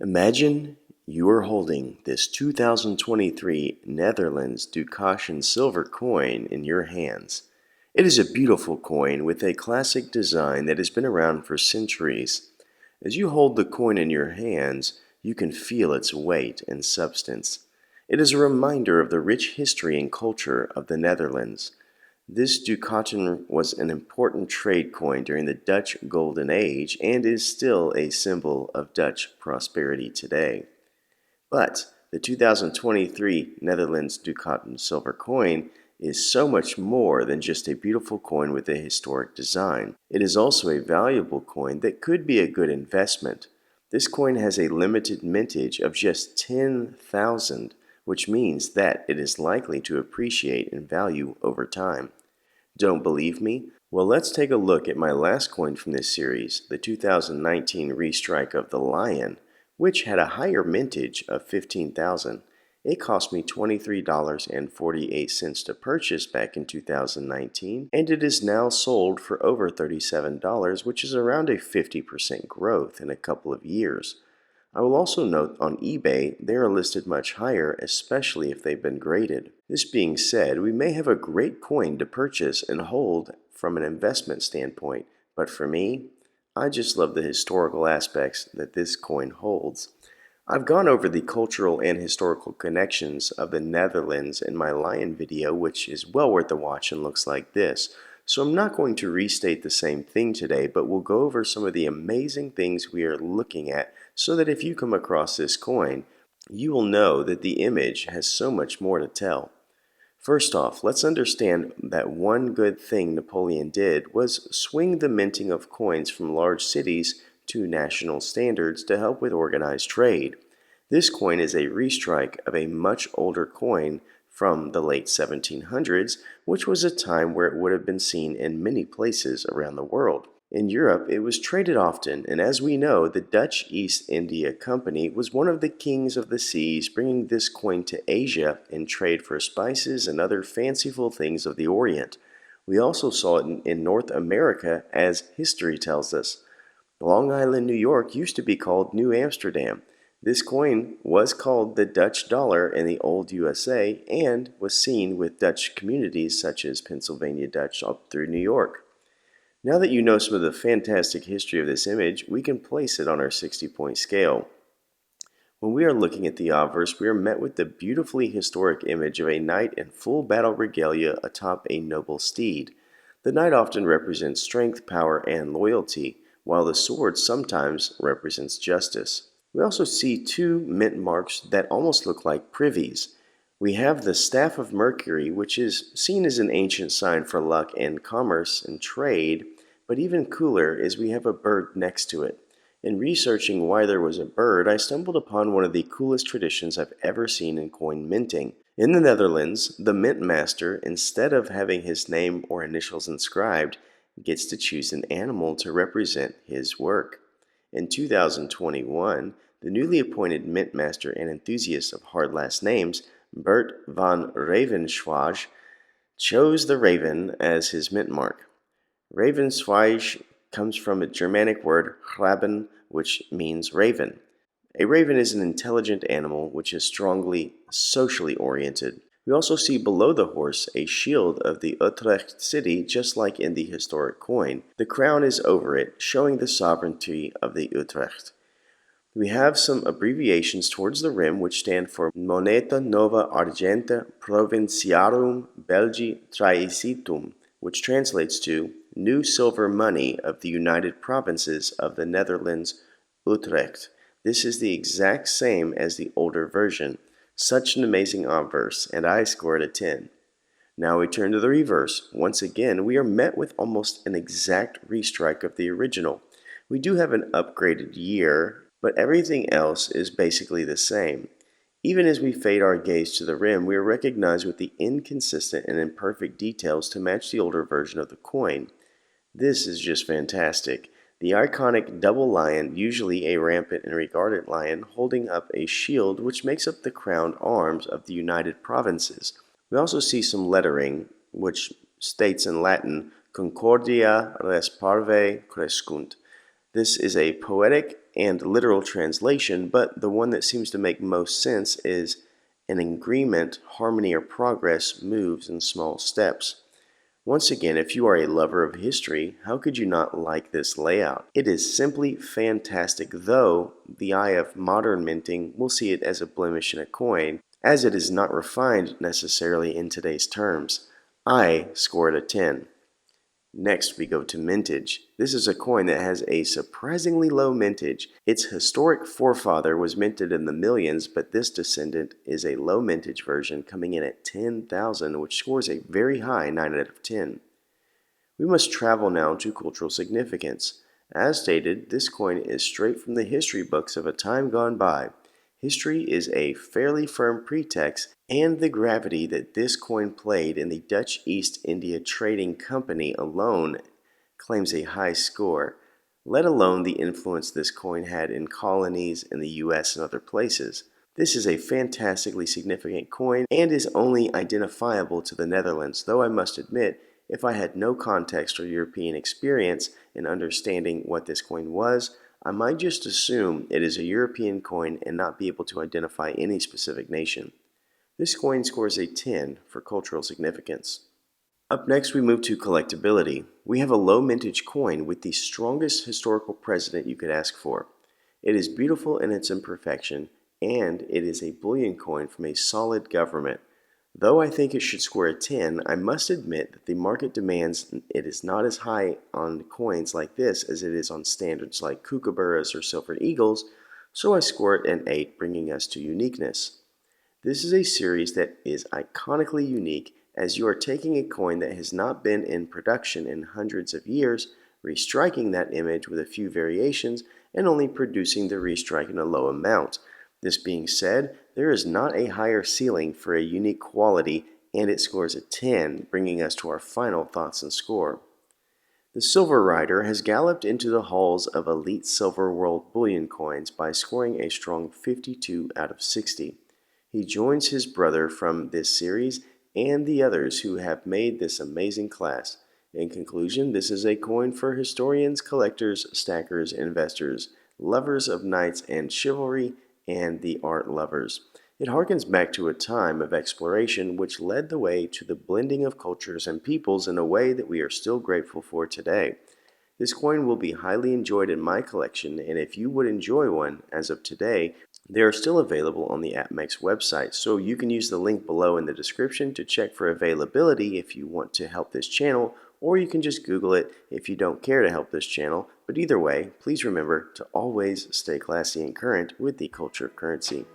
Imagine you are holding this 2023 Netherlands Ducat silver coin in your hands. It is a beautiful coin with a classic design that has been around for centuries. As you hold the coin in your hands, you can feel its weight and substance. It is a reminder of the rich history and culture of the Netherlands. This ducaten was an important trade coin during the Dutch Golden Age and is still a symbol of Dutch prosperity today. But the 2023 Netherlands ducaten silver coin is so much more than just a beautiful coin with a historic design. It is also a valuable coin that could be a good investment. This coin has a limited mintage of just 10,000, which means that it is likely to appreciate in value over time. Don't believe me? Well, let's take a look at my last coin from this series, the 2019 restrike of the Lion, which had a higher mintage of 15,000. It cost me $23.48 to purchase back in 2019, and it is now sold for over $37, which is around a 50% growth in a couple of years. I will also note on eBay they are listed much higher, especially if they've been graded. This being said, we may have a great coin to purchase and hold from an investment standpoint, but for me, I just love the historical aspects that this coin holds. I've gone over the cultural and historical connections of the Netherlands in my Lion video, which is well worth a watch and looks like this. So I'm not going to restate the same thing today, but we'll go over some of the amazing things we are looking at so that if you come across this coin, you will know that the image has so much more to tell. First off, let's understand that one good thing Napoleon did was swing the minting of coins from large cities to national standards to help with organized trade. This coin is a restrike of a much older coin from the late 1700s, which was a time where it would have been seen in many places around the world. In Europe, it was traded often, and as we know, the Dutch East India Company was one of the kings of the seas, bringing this coin to Asia in trade for spices and other fanciful things of the Orient. We also saw it in North America, as history tells us. Long Island, New York used to be called New Amsterdam. This coin was called the Dutch dollar in the old USA and was seen with Dutch communities such as Pennsylvania Dutch up through New York. Now that you know some of the fantastic history of this image, we can place it on our 60-point scale. When we are looking at the obverse, we are met with the beautifully historic image of a knight in full battle regalia atop a noble steed. The knight often represents strength, power, and loyalty, while the sword sometimes represents justice. We also see two mint marks that almost look like privies. We have the Staff of Mercury, which is seen as an ancient sign for luck and commerce and trade, but even cooler is we have a bird next to it. In researching why there was a bird, I stumbled upon one of the coolest traditions I've ever seen in coin minting. In the Netherlands, the mint master, instead of having his name or initials inscribed, gets to choose an animal to represent his work. In 2021, the newly appointed mint master and enthusiast of hard last names, Bert van Ravenswaage, chose the raven as his mint mark. Ravenswaage comes from a Germanic word, graben, which means raven. A raven is an intelligent animal which is strongly socially oriented. We also see below the horse a shield of the Utrecht city, just like in the historic coin. The crown is over it, showing the sovereignty of the Utrecht. We have some abbreviations towards the rim which stand for Moneta Nova Argenta Provinciarum Belgi Traicitum, which translates to New Silver Money of the United Provinces of the Netherlands, Utrecht. This is the exact same as the older version. Such an amazing obverse, and I scored a 10. Now we turn to the reverse. Once again, we are met with almost an exact restrike of the original. We do have an upgraded year, but everything else is basically the same. Even as we fade our gaze to the rim, we are recognized with the inconsistent and imperfect details to match the older version of the coin. This is just fantastic. The iconic double lion, usually a rampant and regarded lion, holding up a shield which makes up the crowned arms of the United Provinces. We also see some lettering, which states in Latin, Concordia res parve crescunt. This is a poetic and literal translation, but the one that seems to make most sense is an agreement, harmony, or progress moves in small steps. Once again, if you are a lover of history, how could you not like this layout? It is simply fantastic, though the eye of modern minting will see it as a blemish in a coin, as it is not refined necessarily in today's terms. I score it a 10. Next, we go to Mintage. This is a coin that has a surprisingly low mintage. Its historic forefather was minted in the millions, but this descendant is a low mintage version coming in at 10,000, which scores a very high 9 out of 10. We must travel now to cultural significance. As stated, this coin is straight from the history books of a time gone by. History is a fairly firm pretext, and the gravity that this coin played in the Dutch East India Trading Company alone claims a high score, let alone the influence this coin had in colonies in the US and other places. This is a fantastically significant coin and is only identifiable to the Netherlands, though I must admit, if I had no context or European experience in understanding what this coin was, I might just assume it is a European coin and not be able to identify any specific nation. This coin scores a 10 for cultural significance. Up next, we move to collectibility. We have a low mintage coin with the strongest historical precedent you could ask for. It is beautiful in its imperfection, and it is a bullion coin from a solid government. Though I think it should score a 10, I must admit that the market demands it is not as high on coins like this as it is on standards like kookaburras or silver eagles, so I score it an 8, bringing us to uniqueness. This is a series that is iconically unique, as you are taking a coin that has not been in production in hundreds of years, restriking that image with a few variations, and only producing the restrike in a low amount. This being said, there is not a higher ceiling for a unique quality, and it scores a 10, bringing us to our final thoughts and score. The Silver Rider has galloped into the halls of elite Silver World bullion coins by scoring a strong 52 out of 60. He joins his brother from this series and the others who have made this amazing class. In conclusion, this is a coin for historians, collectors, stackers, investors, lovers of knights and chivalry, and the art lovers. It harkens back to a time of exploration which led the way to the blending of cultures and peoples in a way that we are still grateful for today. This coin will be highly enjoyed in my collection, and if you would enjoy one as of today, they are still available on the APMEX website, so you can use the link below in the description to check for availability if you want to help this channel, or you can just Google it if you don't care to help this channel. But either way, please remember to always stay classy and current with the culture of currency.